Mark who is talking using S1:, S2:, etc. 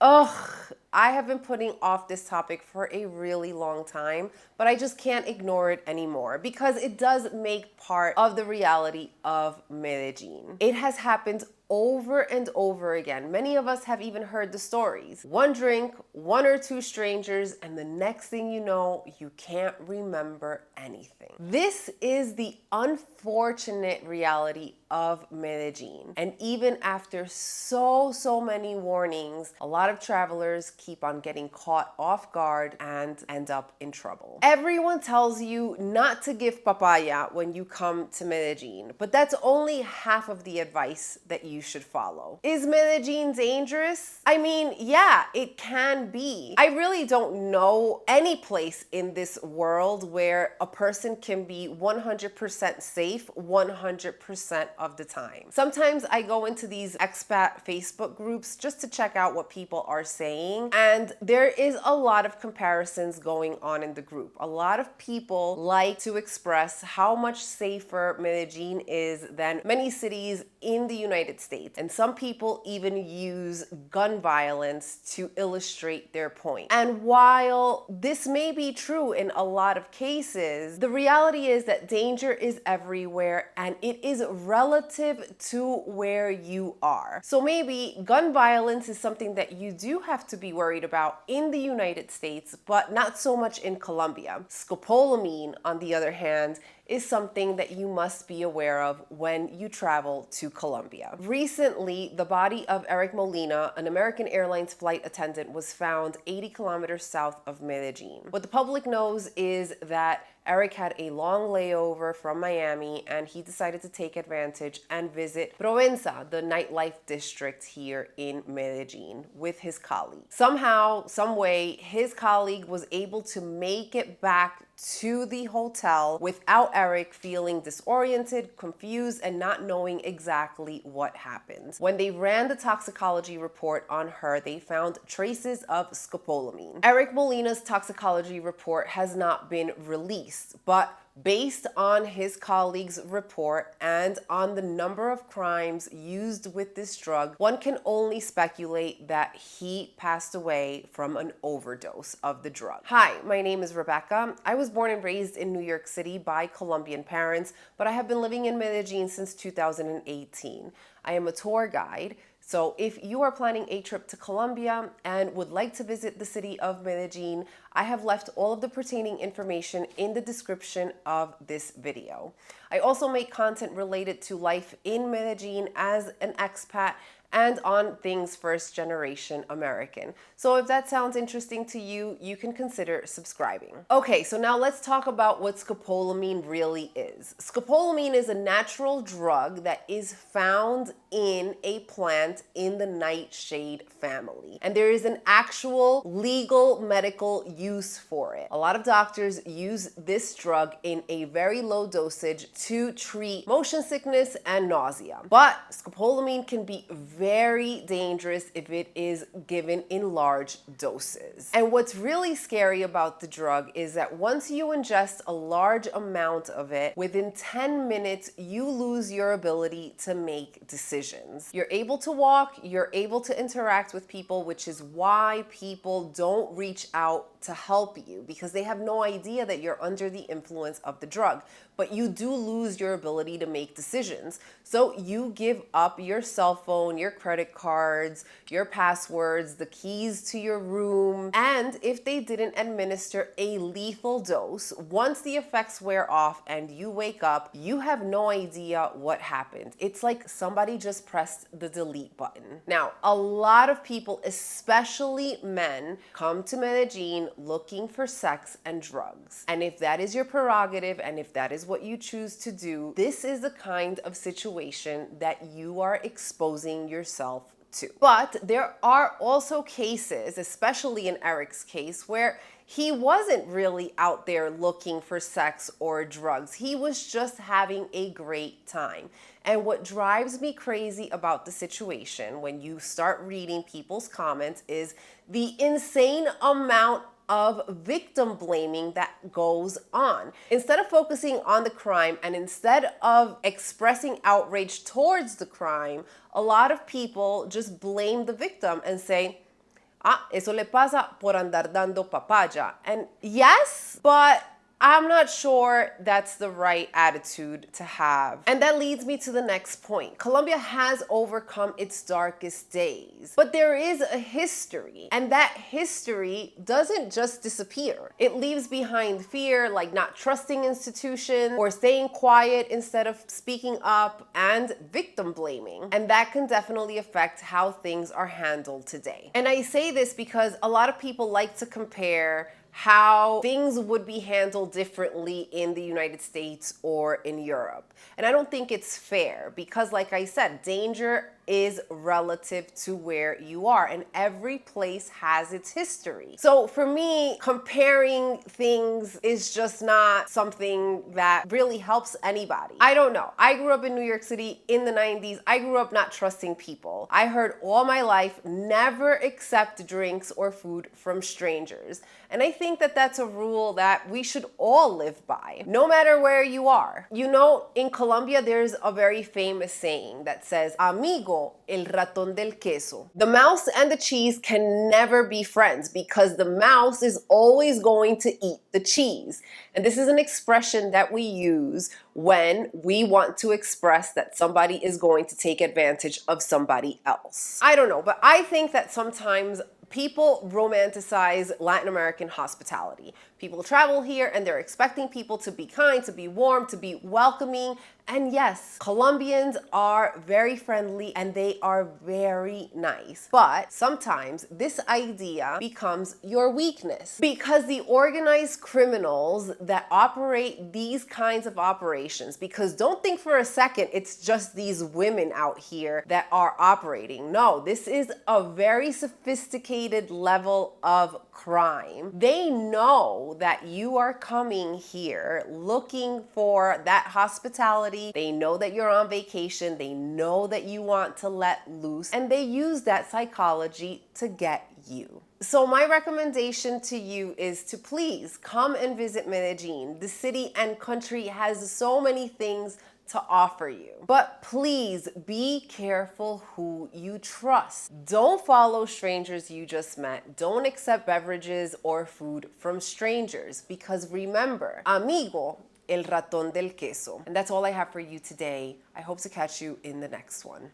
S1: Ugh, I have been putting off this topic for a really long time, but I just can't ignore it anymore because it does make part of the reality of Medellin. It has happened over and over again. Many of us have even heard the stories. One drink, one or two strangers, and the next thing you know, you can't remember anything. This is the unfortunate reality of Medellin. And even after so many warnings, a lot of travelers keep on getting caught off guard and end up in trouble. Everyone tells you not to give papaya when you come to Medellin, but that's only half of the advice that you should follow. Is Medellin dangerous? I mean, yeah, it can be. I really don't know any place in this world where a person can be 100% safe 100% of the time. Sometimes I go into these expat Facebook groups just to check out what people are saying, and there is a lot of comparisons going on in the group. A lot of people like to express how much safer Medellin is than many cities in the United States. And some people even use gun violence to illustrate their point. And while this may be true in a lot of cases, the reality is that danger is everywhere and it is relative to where you are. So maybe gun violence is something that you do have to be worried about in the United States, but not so much in Colombia. Scopolamine, on the other hand, is something that you must be aware of when you travel to Colombia. Recently, the body of Eric Molina, an American Airlines flight attendant, was found 80 kilometers south of Medellin. What the public knows is that Eric had a long layover from Miami and he decided to take advantage and visit Provenza, the nightlife district here in Medellin, with his colleague. Somehow, some way, his colleague was able to make it back to the hotel without Eric feeling disoriented, confused, and not knowing exactly what happened. When they ran the toxicology report on her, they found traces of scopolamine. Eric Molina's toxicology report has not been released, but based on his colleague's report and on the number of crimes used with this drug, one can only speculate that he passed away from an overdose of the drug. Hi, my name is Rebecca. I was born and raised in New York City by Colombian parents, but I have been living in Medellin since 2018. I am a tour guide. So if you are planning a trip to Colombia and would like to visit the city of Medellin, I have left all of the pertaining information in the description of this video. I also make content related to life in Medellin as an expat and on things first generation American. So if that sounds interesting to you, you can consider subscribing. Okay, so now let's talk about what scopolamine really is. Scopolamine is a natural drug that is found in a plant in the nightshade family. And there is an actual legal medical use for it. A lot of doctors use this drug in a very low dosage to treat motion sickness and nausea. But scopolamine can be very dangerous if it is given in large doses. And what's really scary about the drug is that once you ingest a large amount of it, within 10 minutes, you lose your ability to make decisions. You're able to walk, you're able to interact with people, which is why people don't reach out to help you because they have no idea that you're under the influence of the drug. But you do lose your ability to make decisions. So you give up your cell phone, your credit cards, your passwords, the keys to your room. And if they didn't administer a lethal dose, once the effects wear off and you wake up, you have no idea what happened. It's like somebody just pressed the delete button. Now, a lot of people, especially men, come to Medellin looking for sex and drugs. And if that is your prerogative and if that is what you choose to do, this is the kind of situation that you are exposing yourself to. But there are also cases, especially in Eric's case, where he wasn't really out there looking for sex or drugs. He was just having a great time. And what drives me crazy about the situation when you start reading people's comments is the insane amount of victim blaming that goes on. Instead of focusing on the crime and instead of expressing outrage towards the crime, a lot of people just blame the victim and say, Ah, eso le pasa por andar dando papaya. And yes, but I'm not sure that's the right attitude to have. And that leads me to the next point. Colombia has overcome its darkest days, but there is a history, and that history doesn't just disappear. It leaves behind fear, like not trusting institutions or staying quiet instead of speaking up, and victim blaming. And that can definitely affect how things are handled today. And I say this because a lot of people like to compare how things would be handled differently in the United States or in Europe. And I don't think it's fair because, like I said, danger is relative to where you are, and every place has its history. So for me, comparing things is just not something that really helps anybody. I don't know. I grew up in New York City in the 90s. I grew up not trusting people. I heard all my life, never accept drinks or food from strangers. And I think that that's a rule that we should all live by, no matter where you are. You know, in Colombia, there's a very famous saying that says, amigo, el ratón del queso. The mouse and the cheese can never be friends because the mouse is always going to eat the cheese. And this is an expression that we use when we want to express that somebody is going to take advantage of somebody else. I don't know, but I think that sometimes people romanticize Latin American hospitality. People travel here and they're expecting people to be kind, to be warm, to be welcoming. And yes, Colombians are very friendly and they are very nice. But sometimes this idea becomes your weakness because the organized criminals that operate these kinds of operations, because don't think for a second it's just these women out here that are operating. No, this is a very sophisticated level of crime. They know that you are coming here looking for that hospitality. They know that you're on vacation. They know that you want to let loose, and they use that psychology to get you. So my recommendation to you is to please come and visit Medellin. The city and country has so many things to offer you. But please be careful who you trust. Don't follow strangers you just met. Don't accept beverages or food from strangers because remember, amigo, el ratón del queso. And that's all I have for you today. I hope to catch you in the next one.